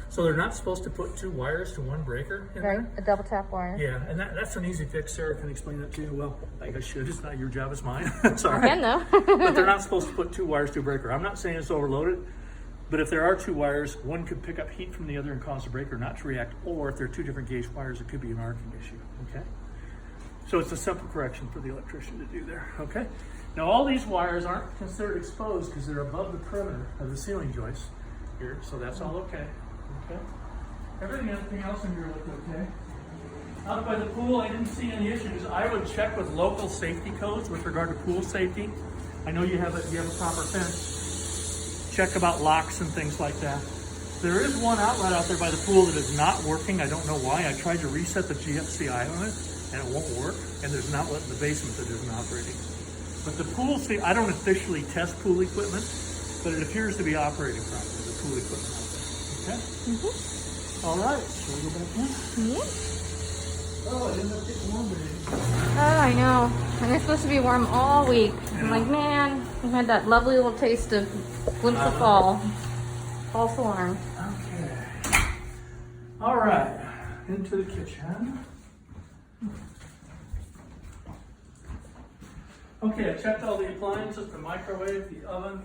So they're not supposed to put 2 wires to 1 breaker in there? A double tap wire. Yeah, and that's an easy fix. Sarah can explain that to you. Well, I should. It's not your job, it's mine. Sorry. I can though. But they're not supposed to put 2 wires to a breaker. I'm not saying it's overloaded, but if there are 2 wires, one could pick up heat from the other and cause the breaker not to react, or if they're 2 different gauge wires, it could be an arcing issue, okay? So it's a simple correction for the electrician to do there, okay? Now all these wires aren't considered exposed because they're above the perimeter of the ceiling joist here, so that's all okay, okay? Everything else in here looked okay. Out by the pool, I didn't see any issues. I would check with local safety codes with regard to pool safety. I know you have a proper fence. Check about locks and things like that. There is one outlet out there by the pool that is not working. I don't know why. I tried to reset the GFCI on it and it won't work. And there's an outlet in the basement that isn't operating. But the pool, see, I don't officially test pool equipment, but it appears to be operating properly, the pool equipment out there. Okay? Mm-hmm. All right, shall we go back in? Yeah. Oh, it ended up getting warm today. Oh, I know. And it's supposed to be warm all week. I'm like, man, we had that lovely little taste of glimpse of fall. False alarm. Okay. All right, into the kitchen. Okay, I checked all the appliances, the microwave, the oven.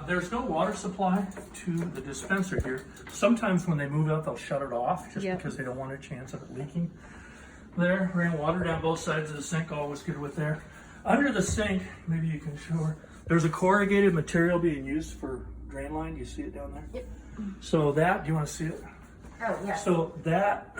There's no water supply to the dispenser here. Sometimes when they move out, they'll shut it off just because they don't want a chance of it leaking. There, ran water down both sides of the sink, always good with there. Under the sink, maybe you can show her, there's a corrugated material being used for drain line. Do you see it down there? Yep. So that, do you want to see it? Oh, yeah. So that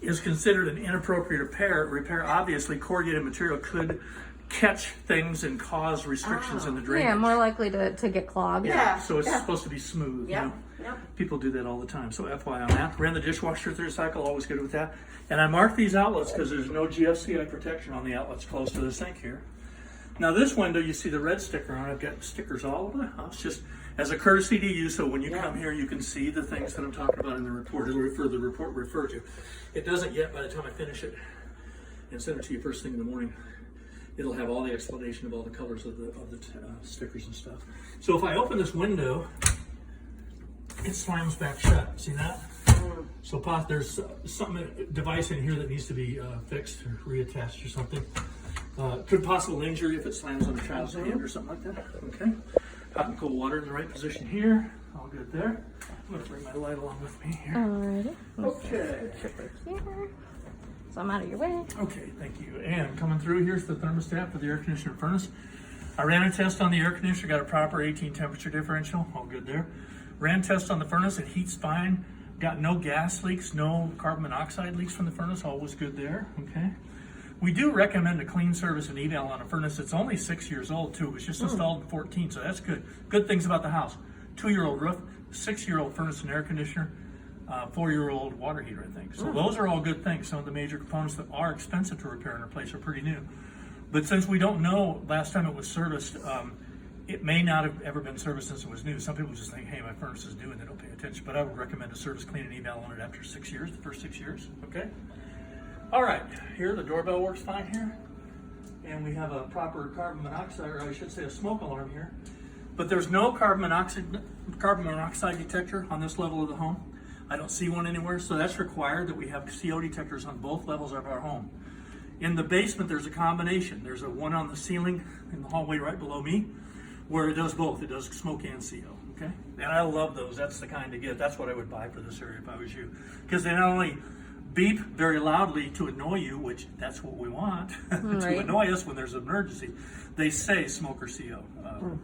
is considered an inappropriate repair. Obviously, corrugated material could catch things and cause restrictions in the drainage. Yeah, more likely to get clogged. Yeah, so it's supposed to be smooth. Yeah. You know? Yeah. People do that all the time. So FYI on that. Ran the dishwasher through the cycle, always good with that. And I marked these outlets because there's no GFCI protection on the outlets close to the sink here. Now this window, you see the red sticker on it. I've got stickers all over the house, just as a courtesy to you, so when you come here, you can see the things that I'm talking about in the report. It'll refer to. It doesn't yet. By the time I finish it and send it to you first thing in the morning, it'll have all the explanation of all the colors of the stickers and stuff. So if I open this window, it slams back shut. See that? So there's some device in here that needs to be fixed or reattached or something. Could possible injury if it slams on a child's hand or something like that. Okay. Hot and cold water in the right position here. All good there. I'm going to bring my light along with me here. Alrighty. Okay. Here. So I'm out of your way. Okay, thank you. And coming through, here's the thermostat for the air conditioner furnace. I ran a test on the air conditioner, got a proper 18 temperature differential. All good there. Ran test on the furnace, it heats fine. Got no gas leaks, no carbon monoxide leaks from the furnace. All was good there. Okay. We do recommend a clean service and eval on a furnace. It's only 6 years old too. It was just installed in 14, so that's good. Good things about the house: 2-year-old roof, 6-year-old furnace and air conditioner, 4-year-old water heater, I think. So those are all good things. Some of the major components that are expensive to repair and replace are pretty new. But since we don't know last time it was serviced, it may not have ever been serviced since it was new. Some people just think, hey, my furnace is new, and they don't pay attention. But I would recommend a service, clean, and eval on it after 6 years, the first 6 years. Okay. All right, here the doorbell works fine here, and we have a proper carbon monoxide, or I should say a smoke alarm here. But there's no carbon monoxide detector on this level of the home. I don't see one anywhere, so that's required that we have CO detectors on both levels of our home. In the basement, there's a combination. There's a one on the ceiling in the hallway right below me, where it does both. It does smoke and CO. Okay, and I love those. That's the kind to get. That's what I would buy for this area if I was you, because they not only beep very loudly to annoy you, which that's what we want, to annoy us when there's an emergency. They say smoke or CO,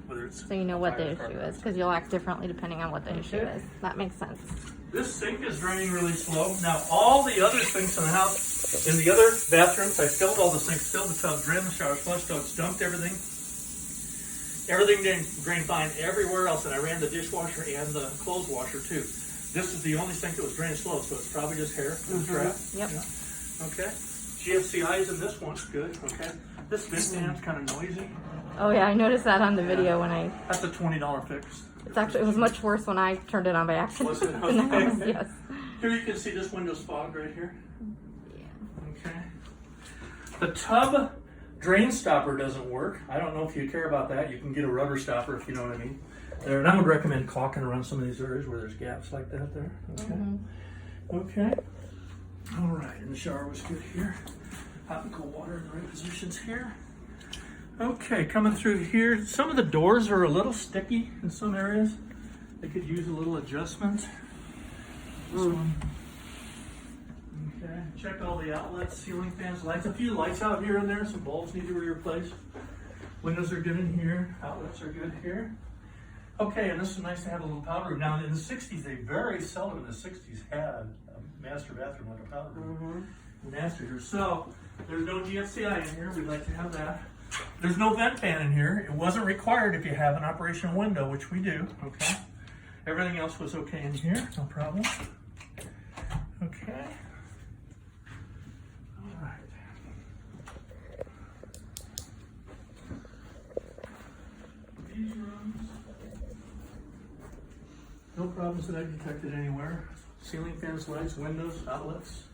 whether it's So you know what the issue is, because you'll act differently depending on what the issue is. That makes sense. This sink is draining really slow. Now, all the other sinks in the house, in the other bathrooms, I filled all the sinks, filled the tub, drained the showers, flushed tubs, dumped everything. Everything drained fine everywhere else, and I ran the dishwasher and the clothes washer too. This is the only sink that was drained slow, so it's probably just hair in the trap. Yep. Yeah. Okay. GFCI is in this one. Good. Okay. This vent fan's kind of noisy. Oh yeah, I noticed that on the video when I. That's a $20 fix. It was much worse when I turned it on by accident. Was it? In the house, yes. Here you can see this window's fogged right here. Yeah. Okay. The tub drain stopper doesn't work. I don't know if you care about that. You can get a rubber stopper if you know what I mean. there. And I would recommend caulking around some of these areas where there's gaps like that there. Okay. Okay. All right, and the shower was good here. Hot and cold water in the right positions here. Okay, coming through here, some of the doors are a little sticky in some areas. They could use a little adjustment. This one. Okay, check all the outlets, ceiling fans, lights. A few lights out here and there, some bulbs need to be replaced. Windows are good in here, outlets are good here. Okay, and this is nice to have a little powder room. Now in the 60s, they very seldom in the 60s had a master bathroom like a powder room. Master here. So there's no GFCI in here, we'd like to have that. There's no vent fan in here. It wasn't required if you have an operational window, which we do, okay? Everything else was okay in here, no problem. Okay. All right. These rooms, no problems that I've detected anywhere. Ceiling fans, lights, windows, outlets,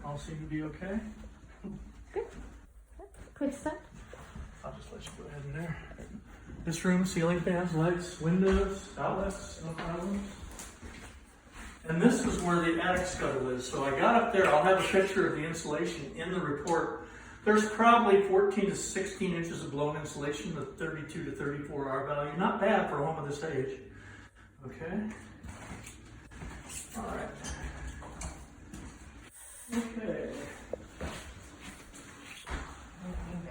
all seem to be okay. Good. Quick step. I'll just let you go ahead in there. This room, ceiling fans, lights, windows, outlets, no problems. And this is where the attic scuttle is. So I got up there, I'll have a picture of the insulation in the report. There's probably 14 to 16 inches of blown insulation, the 32 to 34 R value. Not bad for a home of this age. Okay. All right. Okay.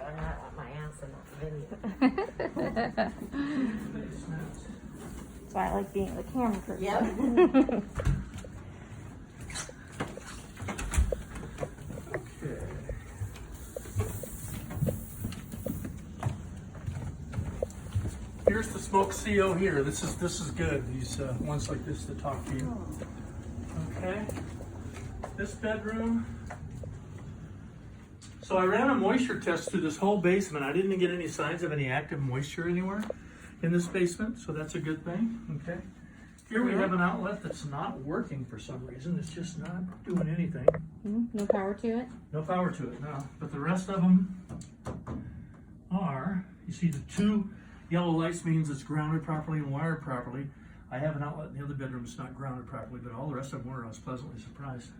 I not want my ass in that video. That's why I like being the camera person. Yep. Okay. Here's the smoke CO here. This is good. These ones like this to talk to you. Okay. This bedroom. So I ran a moisture test through this whole basement. I didn't get any signs of any active moisture anywhere in this basement, so that's a good thing. Okay. Here we have an outlet that's not working for some reason. It's just not doing anything. No power to it. No power to it, no. But the rest of them are, you see the two yellow lights means it's grounded properly and wired properly. I have an outlet in the other bedroom that's not grounded properly, but all the rest of them were. I was pleasantly surprised.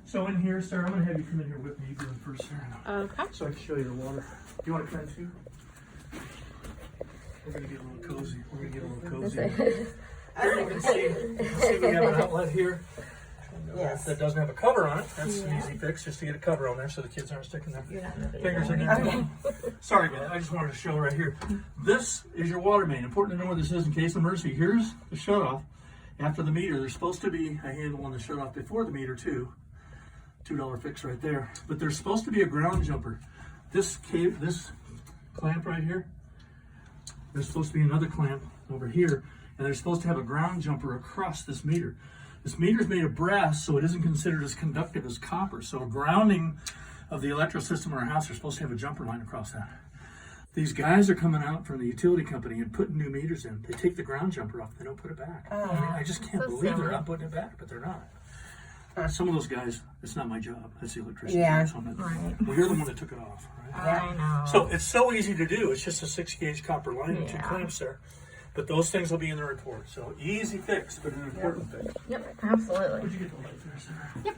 So in here, Sarah, I'm going to have you come in here with me. You go in first, Sarah. Okay. So I can show you the water. Do you want to come too? We're going to get a little cozy. We're going to get a little cozy. Here you can see we have an outlet here. Yes. That doesn't have a cover on it. That's an easy fix, just to get a cover on there so the kids aren't sticking their fingers in there. Sorry, guys. I just wanted to show right here. This is your water main. Important to know where this is in case of emergency. Here's the shutoff. After the meter, there's supposed to be a handle on the shutoff before the meter too. $2 fix right there. But there's supposed to be a ground jumper. This clamp right here. There's supposed to be another clamp over here, and they're supposed to have a ground jumper across this meter. This meter is made of brass, so it isn't considered as conductive as copper. So a grounding of the electrical system in our house, they're supposed to have a jumper line across that. These guys are coming out from the utility company and putting new meters in. They take the ground jumper off, they don't put it back. I mean, I just can't believe they're not putting it back, but they're not. Some of those guys, it's not my job. That's the electrician. Yeah, so right. Well, you're the one that took it off, right? I know. So it's so easy to do. It's just a 6-gauge copper line and 2 clamps there. But those things will be in the report. So easy fix, but an important fix. Yep, absolutely. Would you get the light there, Sarah? Yep.